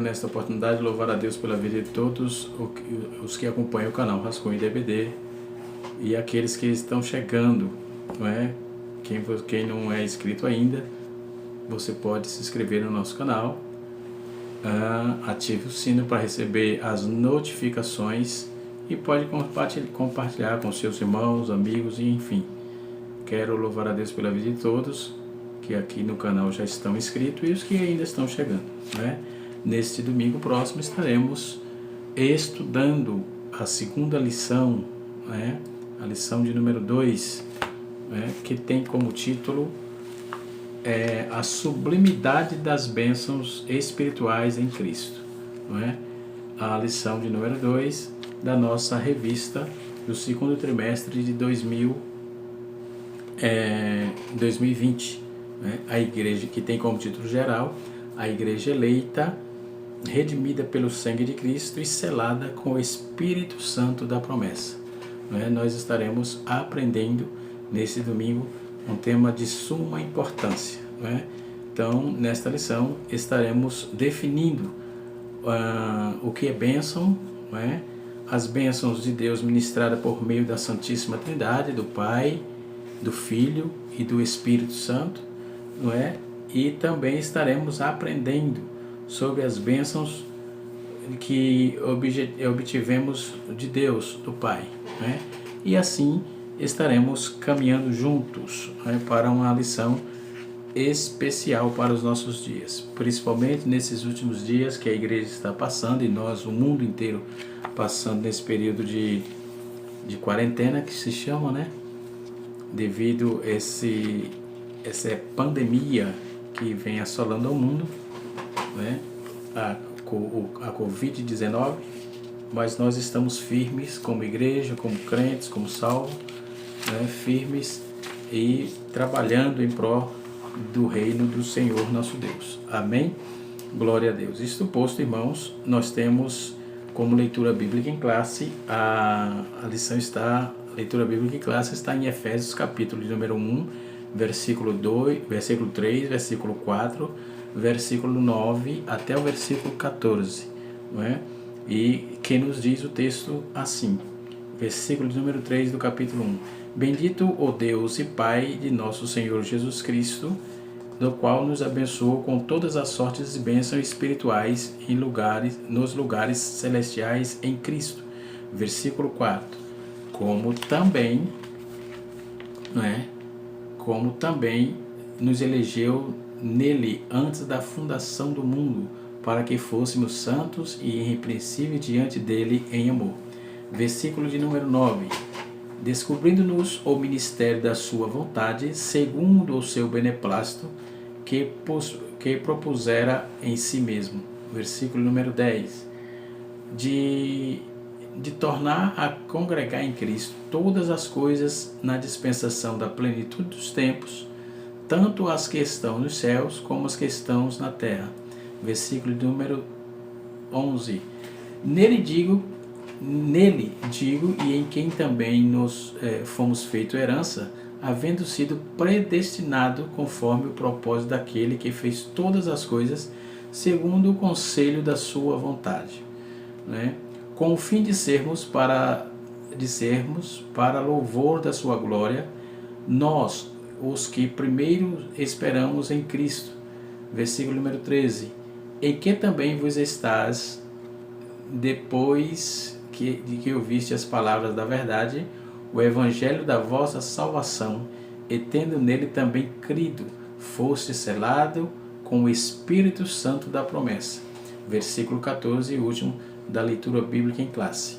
nesta oportunidade louvar a Deus pela vida de todos os que acompanham o canal Rascunho DVD e aqueles que estão chegando, não é? Quem não é inscrito ainda, você pode se inscrever no nosso canal, ative o sino para receber as notificações e pode compartilhar com seus irmãos, amigos e enfim. Quero louvar a Deus pela vida de todos que aqui no canal já estão inscritos e os que ainda estão chegando, né? Neste domingo próximo estaremos estudando a segunda lição, né? A lição de número 2, né? Que tem como título a sublimidade das bênçãos espirituais em Cristo, não é? A lição de número 2 da nossa revista do segundo trimestre de 2020, né? A igreja, que tem como título geral a igreja eleita, redimida pelo sangue de Cristo e selada com o Espírito Santo da promessa, né? Nós estaremos aprendendo nesse domingo um tema de suma importância, né? Então, nesta lição estaremos definindo o que é bênção, né? As bênçãos de Deus ministradas por meio da Santíssima Trindade, do Pai, do Filho e do Espírito Santo, não é? E também estaremos aprendendo sobre as bênçãos que obtivemos de Deus, do Pai, né? E assim estaremos caminhando juntos, né, para uma lição especial para os nossos dias, principalmente nesses últimos dias que a igreja está passando e nós, o mundo inteiro, passando nesse período de quarentena que se chama, né? Devido a essa pandemia que vem assolando o mundo, né? A Covid-19, mas nós estamos firmes como igreja, como crentes, como salvos, né? Firmes e trabalhando em prol do reino do Senhor nosso Deus. Amém? Glória a Deus. Isto posto, irmãos, nós temos como leitura bíblica em classe, a leitura bíblica em classe está em Efésios capítulo de número 1, versículo 2, versículo 3, versículo 4, versículo 9 até o versículo 14, não é? E que nos diz o texto assim, versículo de número 3 do capítulo 1: Bendito o Deus e Pai de nosso Senhor Jesus Cristo, do qual nos abençoou com todas as sortes de bênçãos espirituais nos lugares celestiais em Cristo. Versículo 4: Como também nos elegeu nele antes da fundação do mundo, para que fôssemos santos e irrepreensíveis diante dele em amor. Versículo de número 9: Descobrindo-nos o ministério da sua vontade, segundo o seu beneplácito, que propusera em si mesmo. Versículo número 10: De tornar a congregar em Cristo todas as coisas na dispensação da plenitude dos tempos, tanto as que estão nos céus como as que estão na terra. Versículo número 11: Nele digo, e em quem também nos fomos feito herança, havendo sido predestinado conforme o propósito daquele que fez todas as coisas segundo o conselho da sua vontade, né? Com o fim de sermos para louvor da sua glória, nós, os que primeiro esperamos em Cristo. Versículo número 13: Em que também vos estás, depois de que ouviste as palavras da verdade, o evangelho da vossa salvação, e tendo nele também crido, foste selado com o Espírito Santo da promessa. Versículo 14 e último da leitura bíblica em classe: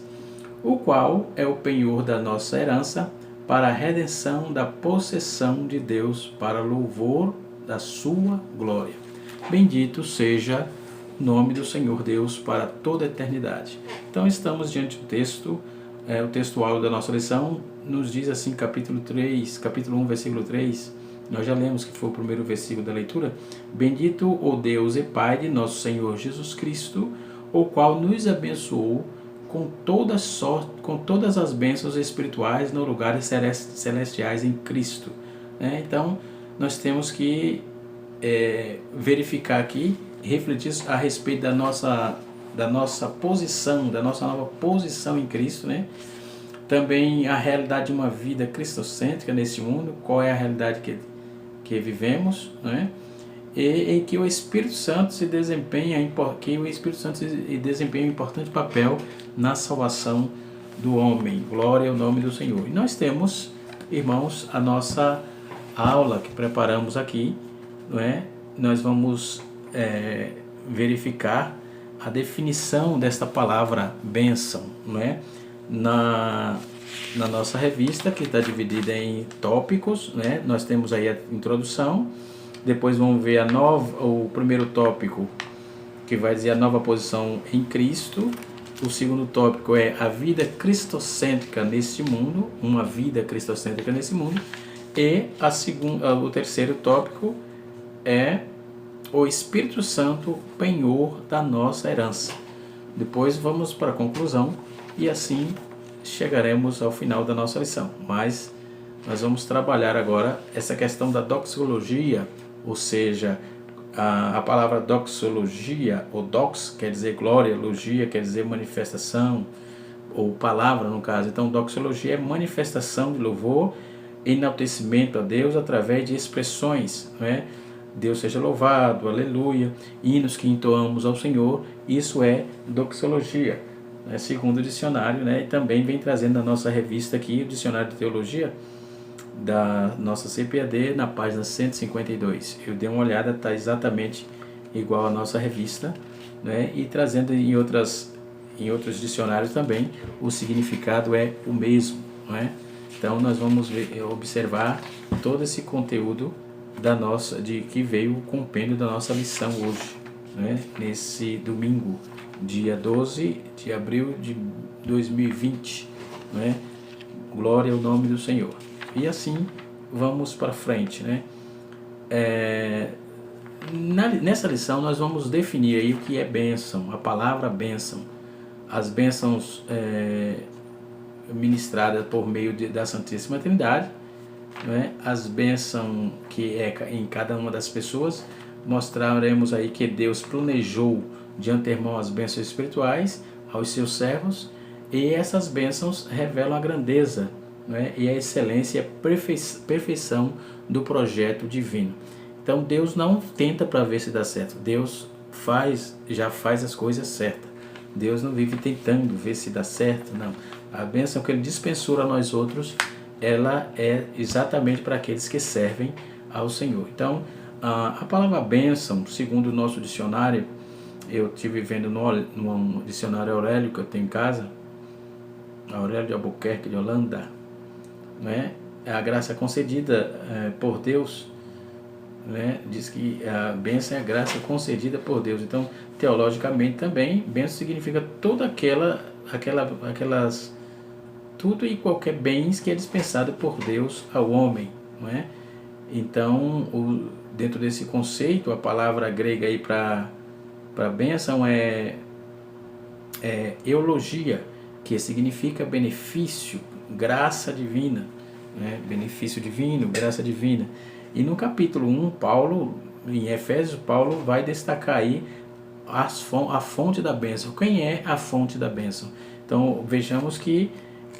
O qual é o penhor da nossa herança, para a redenção da possessão de Deus, para louvor da sua glória. Bendito seja o nome do Senhor Deus para toda a eternidade. Então estamos diante do texto, o textual da nossa lição nos diz assim, capítulo 1, versículo 3, nós já lemos que foi o primeiro versículo da leitura: Bendito o Deus e Pai de nosso Senhor Jesus Cristo, o qual nos abençoou com todas as bênçãos espirituais nos lugares celestiais em Cristo. Então, nós temos que verificar aqui refletir a respeito da nossa posição, da nossa nova posição em Cristo, né? Também a realidade de uma vida cristocêntrica nesse mundo, qual é a realidade que vivemos, né? E em que o Espírito Santo desempenha um importante papel na salvação do homem. Glória ao nome do Senhor. E nós temos, irmãos, a nossa aula que preparamos aqui, não é? Nós vamos verificar a definição desta palavra bênção, não é? Na nossa revista, que está dividida em tópicos, né? Nós temos aí a introdução, depois vamos ver o primeiro tópico, que vai dizer a nova posição em Cristo. O segundo tópico é a vida cristocêntrica neste mundo, uma vida cristocêntrica nesse mundo. E o terceiro tópico é o Espírito Santo, penhor da nossa herança. Depois vamos para a conclusão e assim chegaremos ao final da nossa lição. Mas nós vamos trabalhar agora essa questão da doxologia, ou seja, a palavra doxologia, ou dox quer dizer glória, logia quer dizer manifestação, ou palavra no caso. Então, doxologia é manifestação de louvor, enaltecimento a Deus através de expressões, não é? Deus seja louvado, aleluia, hinos que entoamos ao Senhor, isso é doxologia, né? Segundo o dicionário, né? E também vem trazendo na nossa revista aqui, o Dicionário de Teologia, da nossa CPAD, na página 152. Eu dei uma olhada, está exatamente igual à nossa revista, né? E trazendo em outros dicionários também, o significado é o mesmo, não é? Então nós vamos observar todo esse conteúdo que veio o compêndio da nossa lição hoje, né? Nesse domingo, dia 12 de abril de 2020, né? Glória ao nome do Senhor. E assim vamos para frente, né? Nessa lição nós vamos definir aí o que é bênção, a palavra bênção, as bênçãos ministradas por meio da Santíssima Trindade, né? As bênçãos que é em cada uma das pessoas. Mostraremos aí que Deus planejou de antemão as bênçãos espirituais aos seus servos, e essas bênçãos revelam a grandeza, né? E a excelência e a perfeição do projeto divino. Então Deus não tenta para ver se dá certo, Deus já faz as coisas certas. Deus não vive tentando ver se dá certo, não. A bênção que Ele dispensou a nós outros, ela é exatamente para aqueles que servem ao Senhor. Então, a palavra bênção, segundo o nosso dicionário, eu estive vendo no dicionário Aurélio, que eu tenho em casa, Aurélio de Albuquerque, de Holanda, né? É a graça concedida por Deus, né? Diz que a bênção é a graça concedida por Deus. Então, teologicamente também, bênção significa toda aquelas tudo e qualquer bens que é dispensado por Deus ao homem, não é? Então, dentro desse conceito, a palavra grega aí para bênção é eulogia, que significa benefício, graça divina, né? Benefício divino, graça divina. E no capítulo 1, em Efésios, Paulo vai destacar aí a fonte da bênção. Quem é a fonte da bênção? Então, vejamos que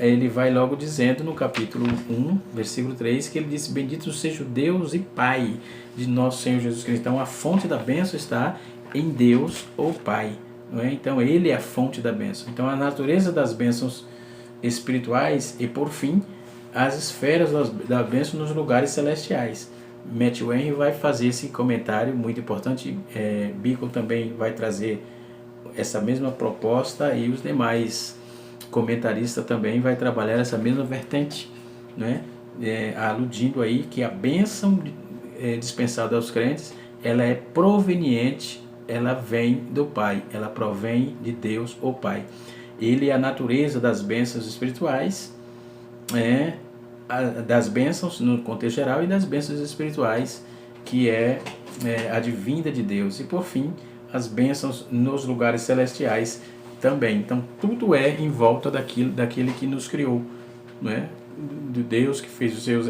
ele vai logo dizendo no capítulo 1, versículo 3, que ele diz: bendito seja o Deus e Pai de nosso Senhor Jesus Cristo. Então, a fonte da bênção está em Deus, ou Pai, não é? Então, Ele é a fonte da bênção. Então, a natureza das bênçãos espirituais e, por fim, as esferas da bênção nos lugares celestiais. Matthew Henry vai fazer esse comentário muito importante. Bickle também vai trazer essa mesma proposta, e os demais comentaristas também vai trabalhar essa mesma vertente, né? Aludindo aí que a bênção dispensada aos crentes, ela é proveniente, ela vem do Pai, ela provém de Deus, o Pai. Ele é a natureza das bênçãos espirituais, das bênçãos no contexto geral, e das bênçãos espirituais, que é a divinda de Deus. E por fim, as bênçãos nos lugares celestiais também. Então, tudo é em volta daquele que nos criou, né? De Deus que fez os céus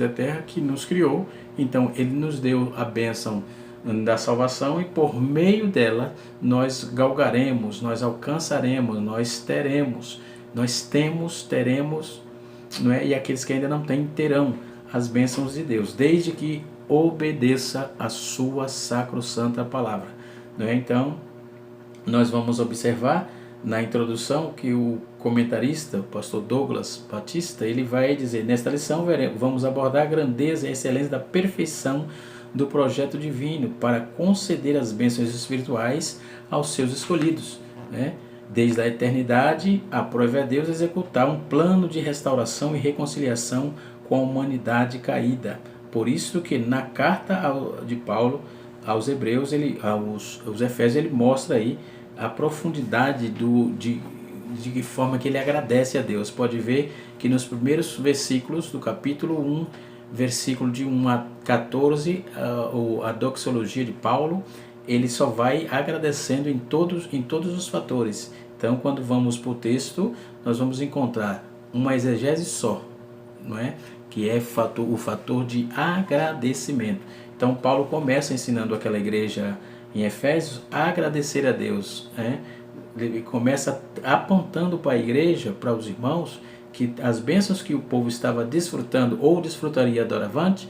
e a terra, que nos criou. Então, Ele nos deu a bênção da salvação, e por meio dela nós galgaremos, nós alcançaremos, nós teremos, não é? E aqueles que ainda não têm terão as bênçãos de Deus, desde que obedeça a sua sacrossanta palavra, não é? Então, nós vamos observar na introdução que o comentarista, o pastor Douglas Batista, ele vai dizer: nesta lição vamos abordar a grandeza e a excelência da perfeição do projeto divino para conceder as bênçãos espirituais aos seus escolhidos, né? Desde a eternidade, aprove a Deus executar um plano de restauração e reconciliação com a humanidade caída. Por isso que na carta de Paulo aos Hebreus, aos Efésios, ele mostra aí a profundidade de que forma que ele agradece a Deus. Pode ver que nos primeiros versículos do capítulo 1, versículo de 1 a 14, a doxologia de Paulo, ele só vai agradecendo em todos os fatores. Então, quando vamos para o texto, nós vamos encontrar uma exegese só, não é? Que é o fator de agradecimento. Então, Paulo começa ensinando aquela igreja em Efésios a agradecer a Deus, né? Ele começa apontando para a igreja, para os irmãos, que as bênçãos que o povo estava desfrutando ou desfrutaria doravante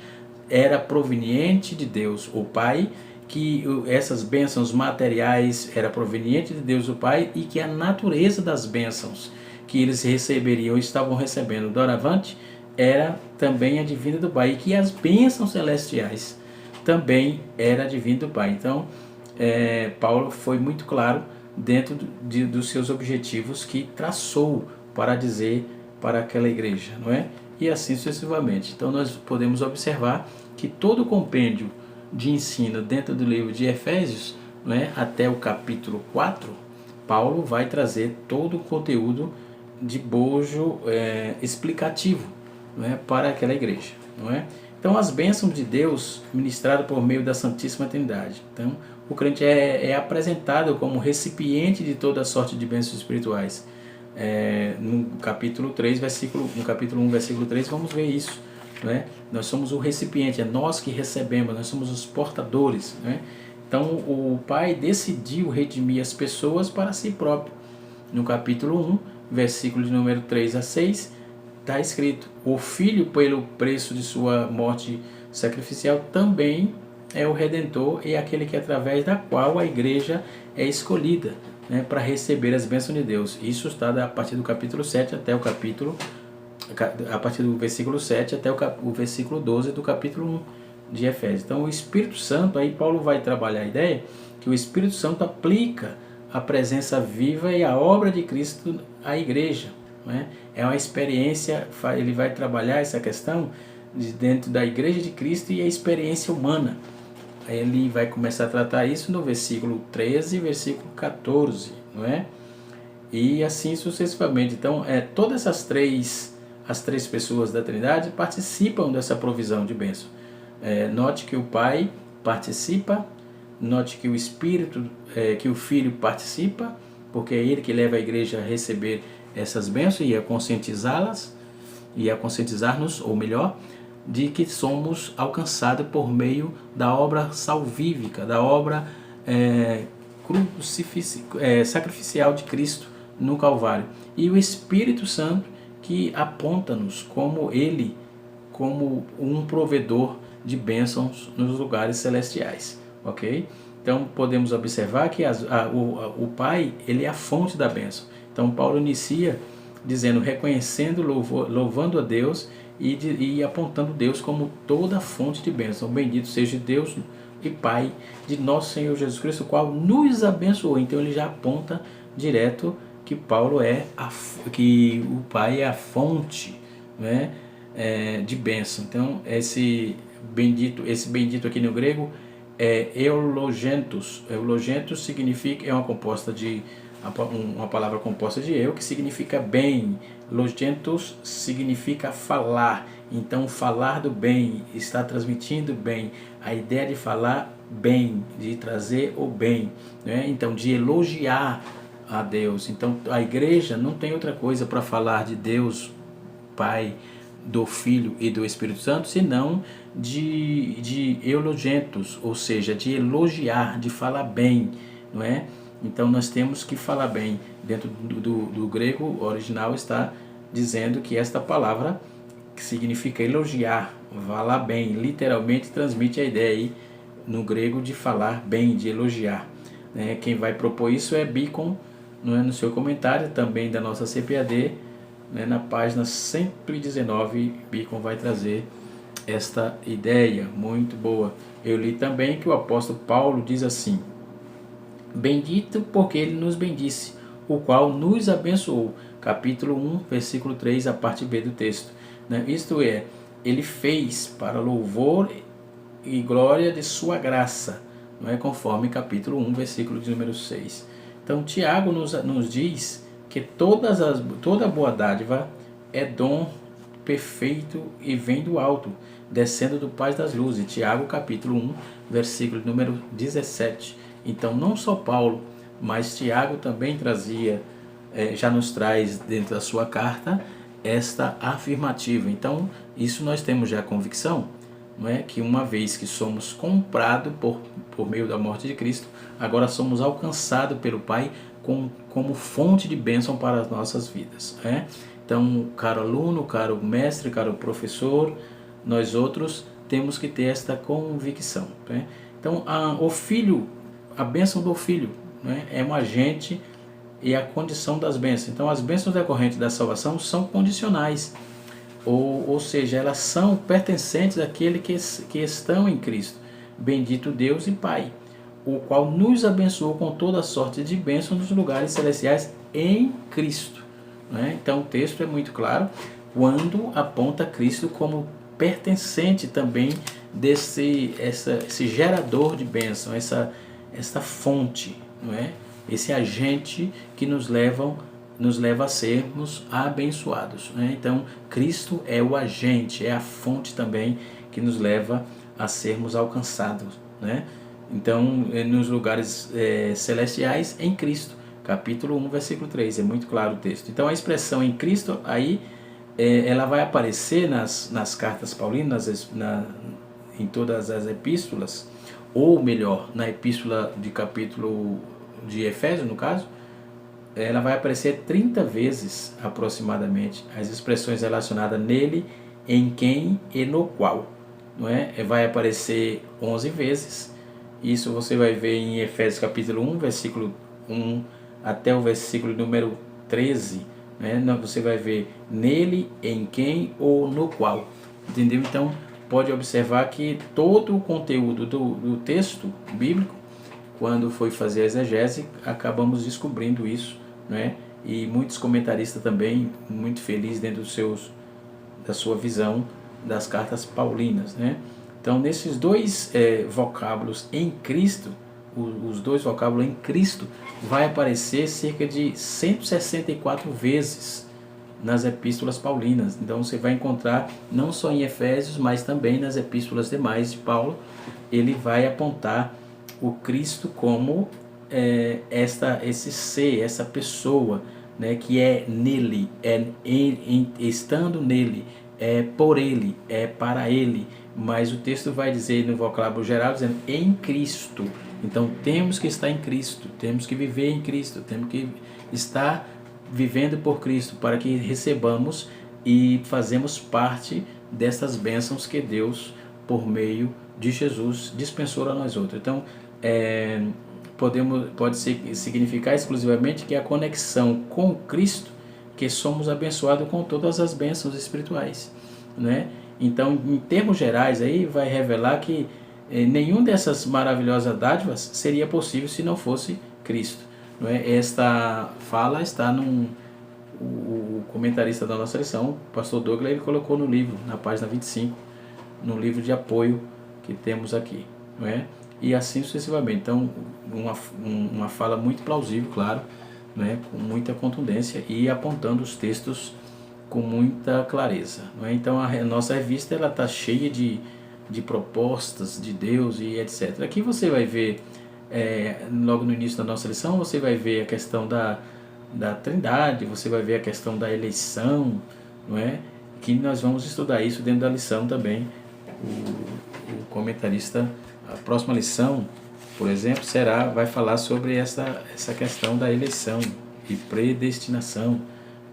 era proveniente de Deus, o Pai, que essas bênçãos materiais era proveniente de Deus, o Pai, e que a natureza das bênçãos que eles receberiam, estavam recebendo doravante, era também a divina do Pai, e que as bênçãos celestiais também era divina do Pai. Então, Paulo foi muito claro dentro dos seus objetivos que traçou para dizer para aquela igreja, não é? E assim sucessivamente. Então nós podemos observar que todo o compêndio de ensino dentro do livro de Efésios, não é? Até o capítulo 4, Paulo vai trazer todo o conteúdo de bojo explicativo, não é? Para aquela igreja, não é? Então as bênçãos de Deus ministradas por meio da Santíssima Trindade. Então o crente é apresentado como recipiente de toda sorte de bênçãos espirituais. No capítulo 1, versículo 3, vamos ver isso, né? Nós somos o recipiente, é nós que recebemos, nós somos os portadores, né? Então o Pai decidiu redimir as pessoas para si próprio. No capítulo 1, versículo de número 3 a 6, está escrito: o Filho, pelo preço de sua morte sacrificial, também é o Redentor e aquele que através da qual a igreja é escolhida, né, para receber as bênçãos de Deus. Isso está a partir do capítulo 7 até a partir do versículo 7 até o versículo 12 do capítulo 1 de Efésios. Então o Espírito Santo, aí Paulo vai trabalhar a ideia que o Espírito Santo aplica a presença viva e a obra de Cristo à igreja, né? É uma experiência, ele vai trabalhar essa questão dentro da igreja de Cristo e a experiência humana. Ele vai começar a tratar isso no versículo 13 e versículo 14, não é? E assim sucessivamente. Então, todas as três pessoas da Trindade participam dessa provisão de bênção. Note que o Pai participa, note que o Espírito, que o Filho participa, porque é ele que leva a igreja a receber essas bênçãos e a conscientizá-las, e a conscientizar-nos, ou melhor, de que somos alcançados por meio da obra salvífica, da obra sacrificial de Cristo no Calvário. E o Espírito Santo que aponta-nos como um provedor de bênçãos nos lugares celestiais, ok? Então podemos observar que o Pai, ele é a fonte da bênção. Então Paulo inicia dizendo, reconhecendo, louvando a Deus e apontando Deus como toda a fonte de bênção. Bendito seja Deus e Pai de nosso Senhor Jesus Cristo, o qual nos abençoou. Então ele já aponta direto que que o Pai é a fonte, né, de bênção. Então esse bendito aqui no grego é eulogentos. Eulogentos significa, uma palavra composta de eu, que significa bem. Logentos significa falar. Então falar do bem, está transmitindo bem, a ideia de falar bem, de trazer o bem, né? Então de elogiar a Deus. Então a igreja não tem outra coisa para falar de Deus Pai, do Filho e do Espírito Santo, senão de eulogentos, ou seja, de elogiar, de falar bem, não é? Então nós temos que falar bem. Dentro do grego original está dizendo que esta palavra, que significa elogiar, falar bem, literalmente transmite a ideia aí no grego de falar bem, de elogiar. Quem vai propor isso é Bacon, no seu comentário também da nossa CPAD, na página 119, Bacon vai trazer esta ideia muito boa. Eu li também que o apóstolo Paulo diz assim: bendito porque ele nos bendisse, o qual nos abençoou. Capítulo 1, versículo 3, a parte B do texto. Isto é, ele fez para louvor e glória de sua graça, não é, conforme capítulo 1, versículo de número 6. Então Tiago nos diz que toda boa dádiva é dom perfeito e vem do alto, descendo do Pai das luzes. Tiago capítulo 1, versículo número 17. Então não só Paulo, mas Tiago também já nos traz dentro da sua carta esta afirmativa. Então isso nós temos já a convicção, não é, que uma vez que somos comprados por meio da morte de Cristo, agora somos alcançados pelo Pai como fonte de bênção para as nossas vidas. Então, caro aluno, caro mestre, caro professor, nós outros temos que ter esta convicção. Então, o Filho, a bênção do Filho, é um agente e a condição das bênçãos. Então, as bênçãos decorrentes da salvação são condicionais, ou seja, elas são pertencentes àquele que estão em Cristo. Bendito Deus e Pai, o qual nos abençoou com toda sorte de bênçãos nos lugares celestiais em Cristo. Então o texto é muito claro quando aponta Cristo como pertencente também esse gerador de bênção, essa fonte, esse agente que nos leva a sermos abençoados. Então Cristo é o agente, é a fonte também que nos leva a sermos alcançados. Então nos lugares celestiais em Cristo. Capítulo 1, versículo 3, é muito claro o texto. Então a expressão em Cristo aí, ela vai aparecer nas cartas paulinas, em todas as epístolas, ou melhor, na epístola de capítulo de Efésios, no caso, ela vai aparecer 30 vezes aproximadamente, as expressões relacionadas nele, em quem e no qual. Vai aparecer 11 vezes, isso você vai ver em Efésios capítulo 1, versículo 1 até o versículo número 13, você vai ver nele, em quem ou no qual, entendeu? Então pode observar que todo o conteúdo do texto bíblico, quando foi fazer a exegese, acabamos descobrindo isso, e muitos comentaristas também muito felizes dentro da sua visão das cartas paulinas. Então nesses dois vocábulos em Cristo, os dois vocábulos em Cristo vai aparecer cerca de 164 vezes nas epístolas paulinas. Então você vai encontrar não só em Efésios, mas também nas epístolas demais de Paulo. Ele vai apontar o Cristo como esse ser, essa pessoa, que é nele, estando nele, é por ele, é para ele. Mas o texto vai dizer no vocábulo geral, dizendo em Cristo. Então temos que estar em Cristo, temos que viver em Cristo, temos que estar vivendo por Cristo, para que recebamos e fazemos parte dessas bênçãos que Deus, por meio de Jesus, dispensou a nós outros. Então pode significar exclusivamente que a conexão com Cristo, que somos abençoados com todas as bênçãos espirituais. Então, em termos gerais, aí vai revelar que nenhum dessas maravilhosas dádivas seria possível se não fosse Cristo. Esta fala está o comentarista da nossa lição, o pastor Douglas, ele colocou no livro, na página 25, no livro de apoio que temos aqui. E assim sucessivamente. Então, uma fala muito plausível, claro, com muita contundência e apontando os textos com muita clareza. Então, a nossa revista está cheia de propostas de Deus e etc. Aqui você vai ver, logo no início da nossa lição, você vai ver a questão da Trindade, você vai ver a questão da eleição, que nós vamos estudar isso dentro da lição também. O comentarista, a próxima lição, por exemplo, vai falar sobre essa questão da eleição e predestinação,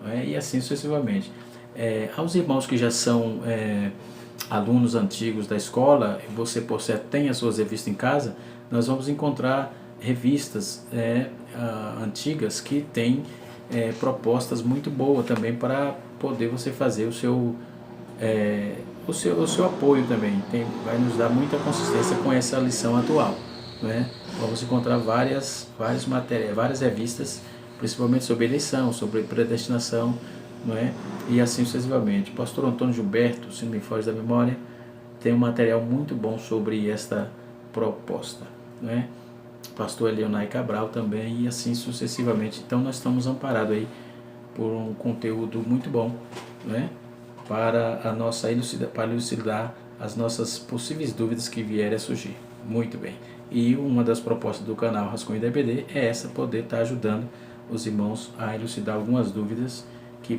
não é? E assim sucessivamente. Aos irmãos que já são alunos antigos da escola, você por certo tem as suas revistas em casa, nós vamos encontrar revistas antigas que têm propostas muito boas também para poder você fazer o seu apoio também. Vai nos dar muita consistência com essa lição atual, não é? Vamos encontrar várias matérias, várias revistas, principalmente sobre eleição, sobre predestinação, não é? E assim sucessivamente. O pastor Antônio Gilberto, se não me foge da memória, tem um material muito bom sobre esta proposta, não é? Pastor Leonai Cabral também, e assim sucessivamente. Então nós estamos amparados aí por um conteúdo muito bom, não é? Para elucidar as nossas possíveis dúvidas que vierem a surgir. Muito bem. E uma das propostas do canal Rascunho da EBD é essa, poder estar ajudando os irmãos a elucidar algumas dúvidas que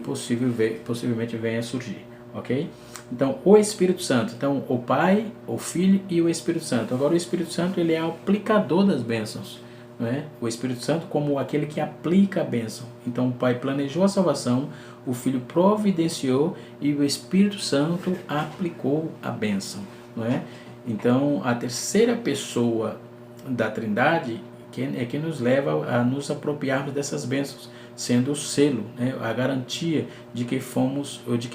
possivelmente venham a surgir, ok? Então, o Espírito Santo, então o Pai, o Filho e o Espírito Santo. Agora, o Espírito Santo, ele é o aplicador das bênçãos, não é? O Espírito Santo como aquele que aplica a bênção. Então, o Pai planejou a salvação, o Filho providenciou e o Espírito Santo aplicou a bênção, não é? Então, a terceira pessoa da Trindade que nos leva a nos apropriarmos dessas bênçãos, sendo o selo, né, a garantia de que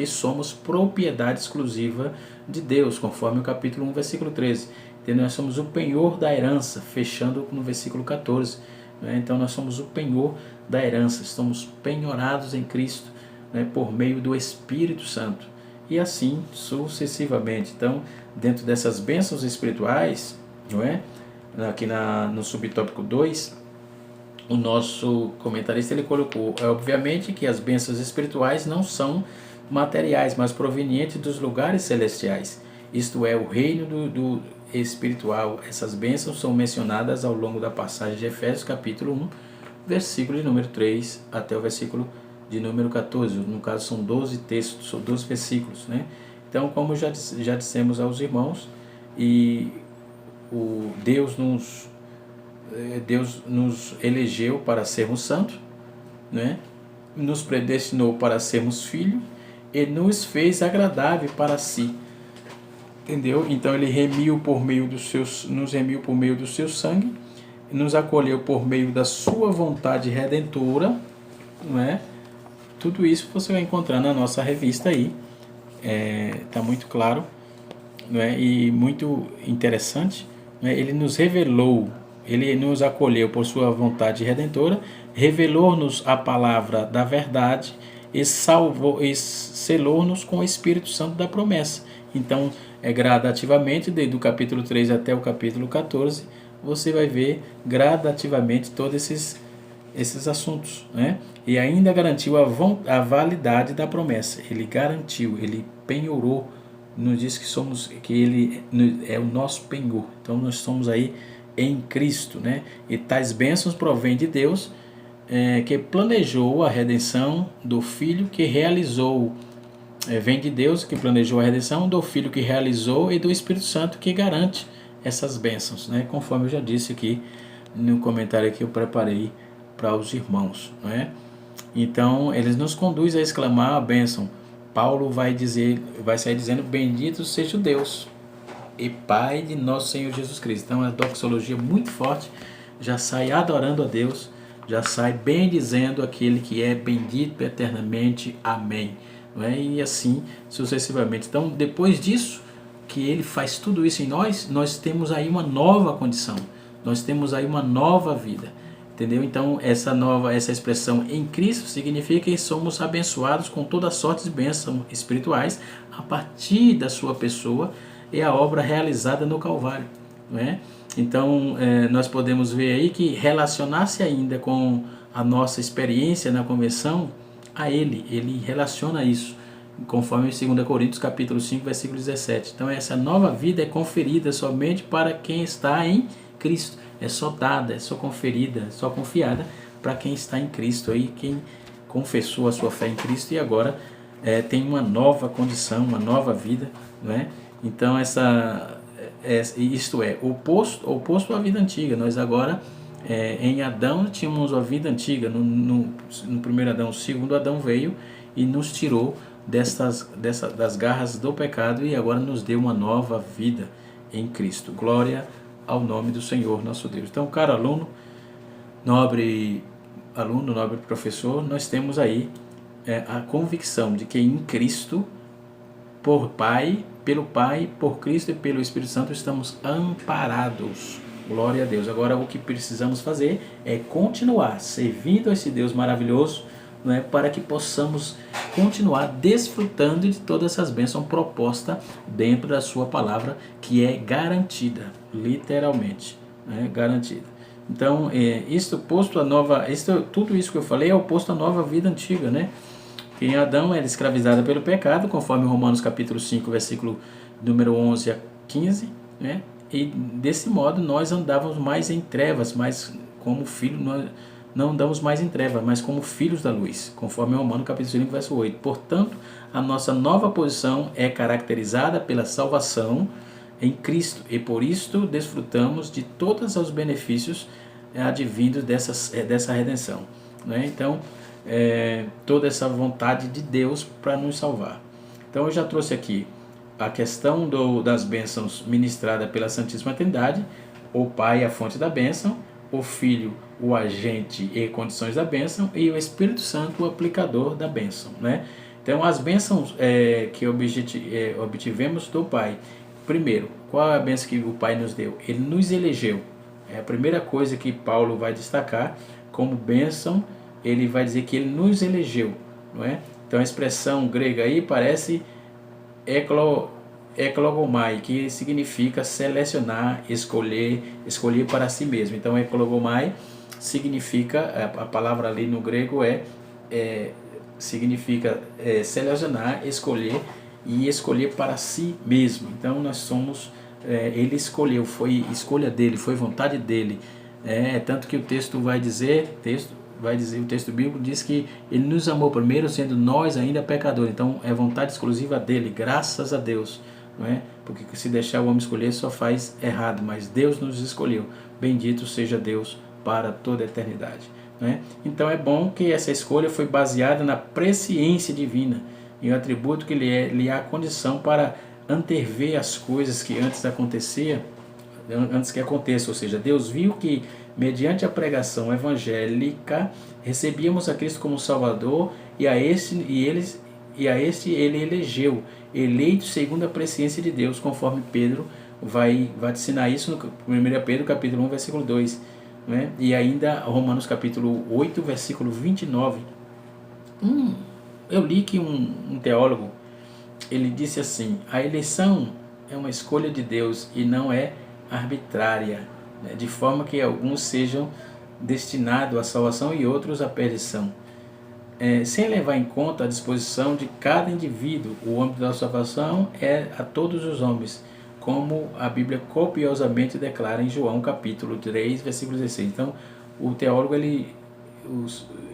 somos propriedade exclusiva de Deus, conforme o capítulo 1, versículo 13. Então, nós somos o penhor da herança, fechando no versículo 14. Né? Então, nós somos o penhor da herança, estamos penhorados em Cristo, né, por meio do Espírito Santo. E assim sucessivamente. Então, dentro dessas bênçãos espirituais, não é? Aqui no subtópico 2, o nosso comentarista ele colocou, obviamente que as bênçãos espirituais não são materiais, mas provenientes dos lugares celestiais. Isto é, o reino do espiritual. Essas bênçãos são mencionadas ao longo da passagem de Efésios, capítulo 1, versículo de número 3 até o versículo de número 14. No caso, são 12 textos, são 12 versículos, né? Então, como já dissemos aos irmãos, e Deus nos elegeu para sermos santos, né? Nos predestinou para sermos filhos e nos fez agradável para si, entendeu? Então ele nos remiu por meio do seu sangue, nos acolheu por meio da sua vontade redentora, não é? Tudo isso você vai encontrar na nossa revista aí, está muito claro, não é? E muito interessante. Ele nos revelou, ele nos acolheu por sua vontade redentora, revelou-nos a palavra da verdade e selou-nos com o Espírito Santo da promessa. Então, gradativamente, desde o capítulo 3 até o capítulo 14, você vai ver gradativamente todos esses assuntos, né? E ainda garantiu a validade da promessa. Ele garantiu, ele penhorou, nos diz que ele é o nosso penhor. Então nós estamos aí em Cristo, né? E tais bênçãos provêm de Deus, que planejou a redenção do Filho que realizou. Vem de Deus que planejou a redenção, do Filho que realizou e do Espírito Santo que garante essas bênçãos, né? Conforme eu já disse aqui no comentário que eu preparei para os irmãos, não é? Então eles nos conduzem a exclamar a bênção. Paulo vai sair dizendo: bendito seja o Deus e Pai de nosso Senhor Jesus Cristo. Então, é uma doxologia muito forte, já sai adorando a Deus, já sai bendizendo aquele que é bendito eternamente. Amém. Não é? E assim sucessivamente. Então, depois disso, que ele faz tudo isso em nós temos aí uma nova condição, nós temos aí uma nova vida. Entendeu? Então, essa expressão em Cristo significa que somos abençoados com toda sorte de bênçãos espirituais a partir da sua pessoa e a obra realizada no Calvário, não é? Então, nós podemos ver aí que relacionar-se ainda com a nossa experiência na conversão a ele relaciona isso, conforme 2 Coríntios capítulo 5, versículo 17. Então, essa nova vida é conferida somente para quem está em Cristo. É só dada, é só conferida, é só confiada para quem está em Cristo, aí, quem confessou a sua fé em Cristo e agora tem uma nova condição, uma nova vida, não é? Então isto é oposto à vida antiga. Nós agora, em Adão, tínhamos a vida antiga, no primeiro Adão. O segundo Adão veio e nos tirou das garras do pecado e agora nos deu uma nova vida em Cristo. Glória ao nome do Senhor nosso Deus. Então, caro nobre professor, nós temos aí a convicção de que em Cristo, pelo Pai, por Cristo e pelo Espírito Santo, estamos amparados. Glória a Deus. Agora, o que precisamos fazer é continuar servindo a esse Deus maravilhoso, né, para que possamos continuar desfrutando de todas essas bênçãos propostas dentro da sua palavra, que é garantida, literalmente, né, garantida. Então, tudo isso que eu falei é oposto à nova vida antiga, né? Em Adão era escravizada pelo pecado, conforme Romanos capítulo 5, versículo número 11 a 15, né? E desse modo nós andávamos mais em trevas, mas como filhos, nós não andamos mais em trevas, mas como filhos da luz, conforme Romanos capítulo 5, verso 8. Portanto, a nossa nova posição é caracterizada pela salvação em Cristo, e por isto desfrutamos de todos os benefícios advindos dessa redenção, né? Então, toda essa vontade de Deus para nos salvar. Então eu já trouxe aqui a questão das bênçãos ministradas pela Santíssima Trindade: o Pai, a fonte da bênção; o Filho, o agente e condições da bênção; e o Espírito Santo, o aplicador da bênção, né? Então, as bênçãos que obtivemos do Pai. Primeiro, qual é a bênção que o Pai nos deu? Ele nos elegeu. É a primeira coisa que Paulo vai destacar como bênção. Ele vai dizer que ele nos elegeu, não é? Então a expressão grega aí parece eklogomai, que significa selecionar, escolher para si mesmo. Então eklogomai significa, a palavra ali no grego significa selecionar, escolher e escolher para si mesmo. Então nós somos, ele escolheu, foi escolha dele, foi vontade dele. Tanto que o texto o texto bíblico diz que ele nos amou primeiro, sendo nós ainda pecadores. Então é vontade exclusiva dele, graças a Deus, não é? Porque se deixar o homem escolher, só faz errado, mas Deus nos escolheu. Bendito seja Deus para toda a eternidade, não é? Então é bom que essa escolha foi baseada na presciência divina, em um atributo que lhe há condição para antever as coisas que antes que aconteça. Ou seja, Deus viu que mediante a pregação evangélica recebíamos a Cristo como Salvador, e a este ele elegeu, eleito segundo a presciência de Deus, conforme Pedro vai ensinar isso no 1 Pedro capítulo 1, versículo 2, né? E ainda Romanos capítulo 8, versículo 29. Eu li que um teólogo, ele disse assim: a eleição é uma escolha de Deus e não é arbitrária, né? De forma que alguns sejam destinados à salvação e outros à perdição, sem levar em conta a disposição de cada indivíduo. O âmbito da salvação é a todos os homens, como a Bíblia copiosamente declara em João capítulo 3, versículo 16. Então,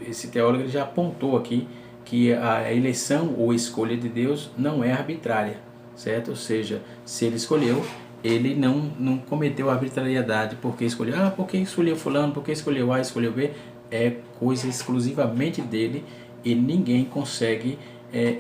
esse teólogo ele já apontou aqui que a eleição ou escolha de Deus não é arbitrária, certo? Ou seja, se ele escolheu, ele não cometeu arbitrariedade, porque escolheu fulano, porque escolheu A, escolheu B. É coisa exclusivamente dele, e ninguém consegue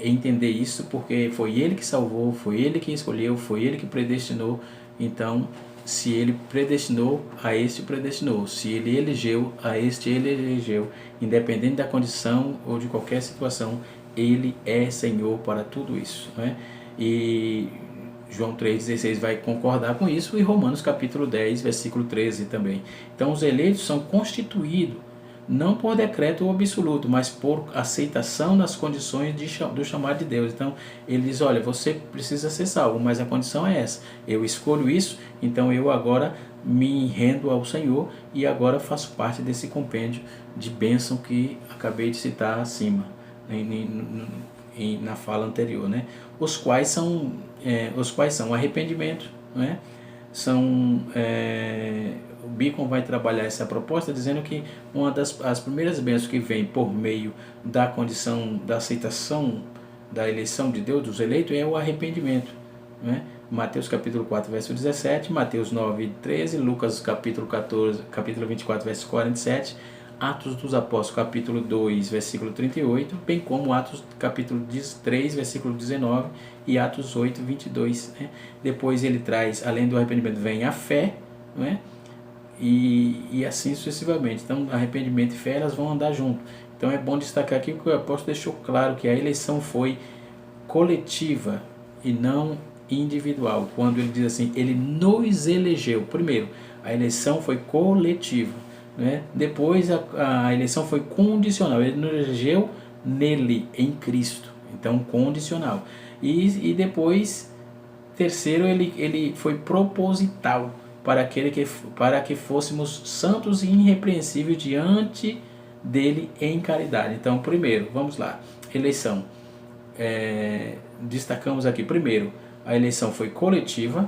entender isso, porque foi ele que salvou, foi ele que escolheu, foi ele que predestinou. Então, se ele predestinou, a este predestinou; se ele elegeu, a este ele elegeu. Independente da condição ou de qualquer situação, ele é Senhor para tudo isso, né? E João 3,16 vai concordar com isso, e Romanos capítulo 10, versículo 13 também. Então os eleitos são constituídos não por decreto absoluto, mas por aceitação das condições do chamado de Deus. Então ele diz: olha, você precisa ser salvo, mas a condição é essa, eu escolho isso, então eu agora me rendo ao Senhor e agora faço parte desse compêndio de bênção que acabei de citar acima, na fala anterior, né? Os quais são arrependimento, né? O Beacon vai trabalhar essa proposta dizendo que as primeiras bênçãos que vem por meio da condição da aceitação da eleição de Deus, dos eleitos, é o arrependimento, né? Mateus capítulo 4, verso 17, Mateus 9, 13, Lucas capítulo 24, verso 47, Atos dos Apóstolos capítulo 2, versículo 38, bem como Atos capítulo 3, versículo 19 e Atos 8, 22. Né? Depois ele traz, além do arrependimento, vem a fé, né? E assim sucessivamente. Então, arrependimento e fé, elas vão andar junto. Então, é bom destacar aqui que o apóstolo deixou claro que a eleição foi coletiva e não individual. Quando ele diz assim, ele nos elegeu. Primeiro, a eleição foi coletiva, né? Depois, a eleição foi condicional. Ele nos elegeu nele, em Cristo. Então, condicional. E depois, terceiro, ele foi proposital, para que fôssemos santos e irrepreensíveis diante dele em caridade. Então, primeiro, vamos lá, eleição. Destacamos aqui, primeiro, a eleição foi coletiva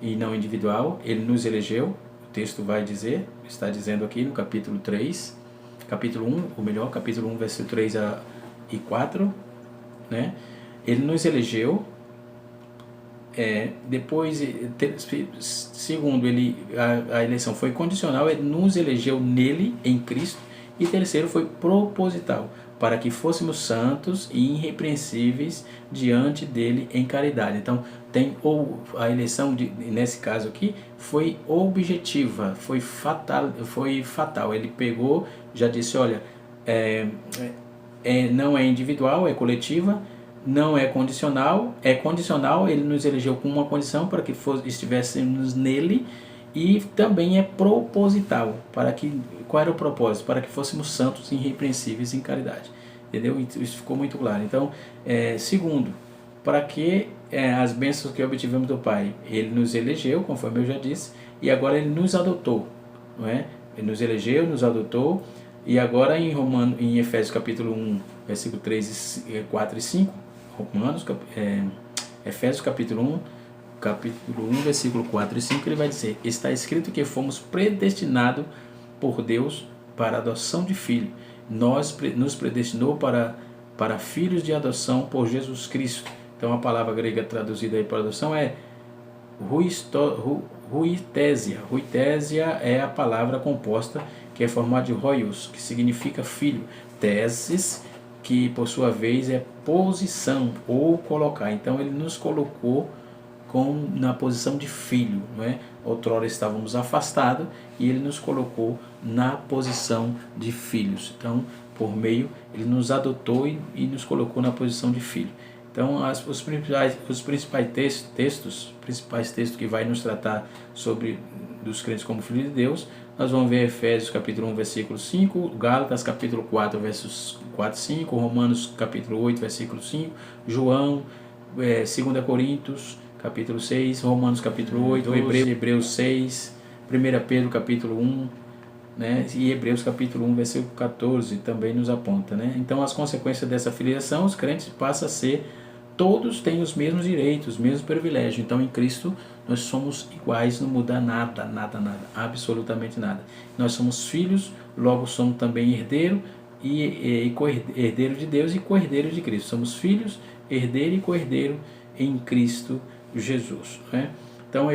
e não individual, ele nos elegeu, o texto vai dizer, está dizendo aqui no capítulo 3, capítulo 1, ou melhor, capítulo 1, versículo 3 e 4, né? Ele nos elegeu. Depois, segundo, a eleição foi condicional, ele nos elegeu nele, em Cristo, e terceiro, foi proposital, para que fôssemos santos e irrepreensíveis diante dele em caridade. Então, a eleição, nesse caso aqui, foi objetiva, foi fatal. Ele pegou, já disse, olha, não é individual, é coletiva, não é condicional, ele nos elegeu com uma condição para que estivéssemos nele, e também é proposital, qual era o propósito? Para que fôssemos santos e irrepreensíveis em caridade, entendeu? Isso ficou muito claro. Então, segundo, para que as bênçãos que obtivemos do Pai, ele nos elegeu, conforme eu já disse, e agora ele nos adotou, não é? Ele nos elegeu, nos adotou, e agora em Efésios capítulo 1, versículo 3, 4 e 5, Efésios capítulo 1, versículo 4 e 5, ele vai dizer: está escrito que fomos predestinados por Deus para a adoção de filho. Nos predestinou para filhos de adoção por Jesus Cristo. Então a palavra grega traduzida aí para adoção é ruitésia. Ruitésia é a palavra composta que é formada de hoios, que significa filho. Tesis, que por sua vez é posição ou colocar. Então ele nos colocou na posição de filho, não é? Outrora estávamos afastados e ele nos colocou na posição de filhos. Então, por meio, ele nos adotou e nos colocou na posição de filho. Então, os principais textos que vai nos tratar sobre dos crentes como filhos de Deus, nós vamos ver Efésios capítulo 1, versículo 5, Gálatas capítulo 4, versos 4 e 5, Romanos capítulo 8, versículo 5, João, 2 Coríntios capítulo 6, Romanos capítulo 8, Hebreus 6, 1 Pedro capítulo 1, né? E Hebreus capítulo 1, versículo 14 também nos aponta, né? Então, as consequências dessa filiação, os crentes passam a ser, todos têm os mesmos direitos, os mesmos privilégios. Então, em Cristo, nós somos iguais, não muda nada, absolutamente nada. Nós somos filhos, logo somos também herdeiro e co-herdeiro de Deus e co-herdeiro de Cristo. Somos filhos, herdeiro e co-herdeiro em Cristo Jesus, né? Então,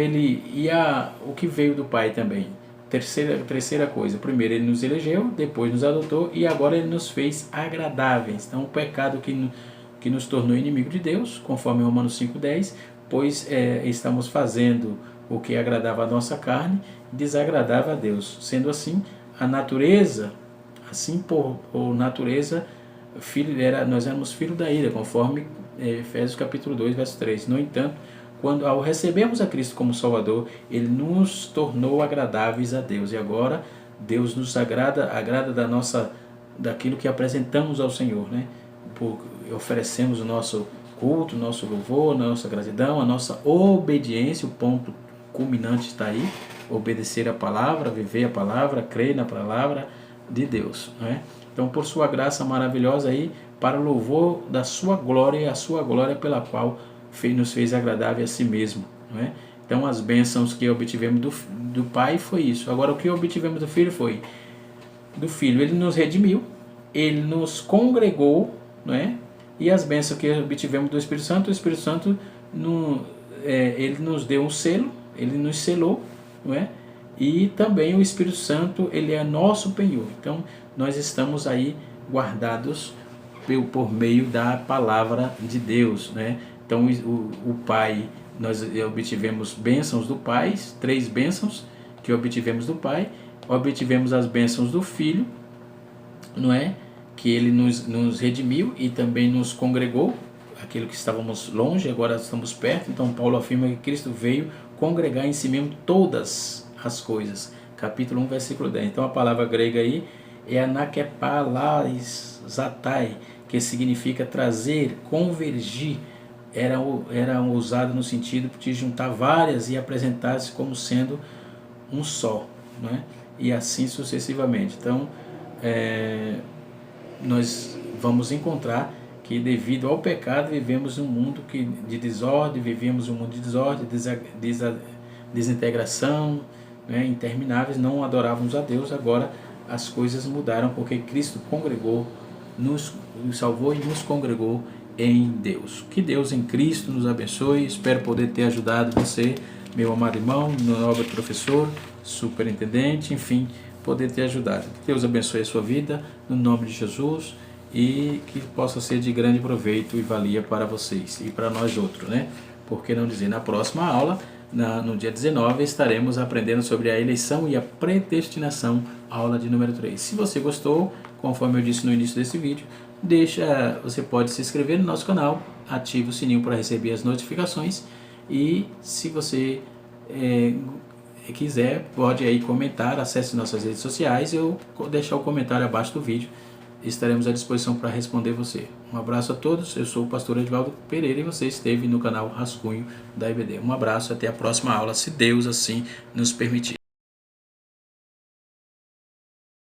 o que veio do Pai também. Terceira coisa, primeiro ele nos elegeu, depois nos adotou e agora ele nos fez agradáveis. Então, o pecado que nos tornou inimigo de Deus, conforme Romanos 5,10, pois estamos fazendo o que agradava a nossa carne, desagradava a Deus. Sendo assim, a natureza, por natureza, nós éramos filhos da ira, conforme Efésios capítulo 2, verso 3. No entanto, ao recebermos a Cristo como Salvador, ele nos tornou agradáveis a Deus. E agora, Deus nos agrada daquilo que apresentamos ao Senhor, né? Oferecemos o nosso culto, o nosso louvor, a nossa gratidão, a nossa obediência. O ponto culminante está aí: obedecer a palavra, viver a palavra, crer na palavra de Deus, né? Então, por sua graça maravilhosa aí, para o louvor da sua glória, e a sua glória pela qual nos fez agradável a si mesmo, não é? Então, as bênçãos que obtivemos do Pai foi isso. Agora, o que obtivemos do Filho foi do Filho. Ele nos redimiu, ele nos congregou, não é? E as bênçãos que obtivemos do Espírito Santo, o Espírito Santo ele nos deu um selo, ele nos selou, não é? E também o Espírito Santo, ele é nosso penhor. Então, nós estamos aí guardados por meio da palavra de Deus, né? Então, o Pai, nós obtivemos bênçãos do Pai, 3 bênçãos que obtivemos do Pai, obtivemos as bênçãos do Filho, não é? Que ele nos redimiu e também nos congregou, aquilo que estávamos longe, agora estamos perto. Então Paulo afirma que Cristo veio congregar em si mesmo todas as coisas. Capítulo 1, versículo 10. Então a palavra grega aí é anakepalaizatai, que significa trazer, convergir. Era usado no sentido de juntar várias e apresentar-se como sendo um só, né? E assim sucessivamente. Então, nós vamos encontrar que devido ao pecado vivemos um mundo de desordem, desintegração, né, intermináveis, não adorávamos a Deus. Agora as coisas mudaram porque Cristo congregou, nos salvou e nos congregou em Deus. Que Deus em Cristo nos abençoe. Espero poder ter ajudado você, meu amado irmão, meu nobre professor, superintendente, enfim, poder ter ajudado. Que Deus abençoe a sua vida, no nome de Jesus, e que possa ser de grande proveito e valia para vocês e para nós outros, né? Por que não dizer, na próxima aula, no dia 19, estaremos aprendendo sobre a eleição e a predestinação, aula de número 3. Se você gostou, conforme eu disse no início desse vídeo, você pode se inscrever no nosso canal, ative o sininho para receber as notificações, e se você quiser, pode aí comentar, acesse nossas redes sociais, eu vou deixar o comentário abaixo do vídeo, estaremos à disposição para responder você. Um abraço a todos, eu sou o pastor Edivaldo Pereira e você esteve no canal Rascunho da IBD. Um abraço, até a próxima aula, se Deus assim nos permitir.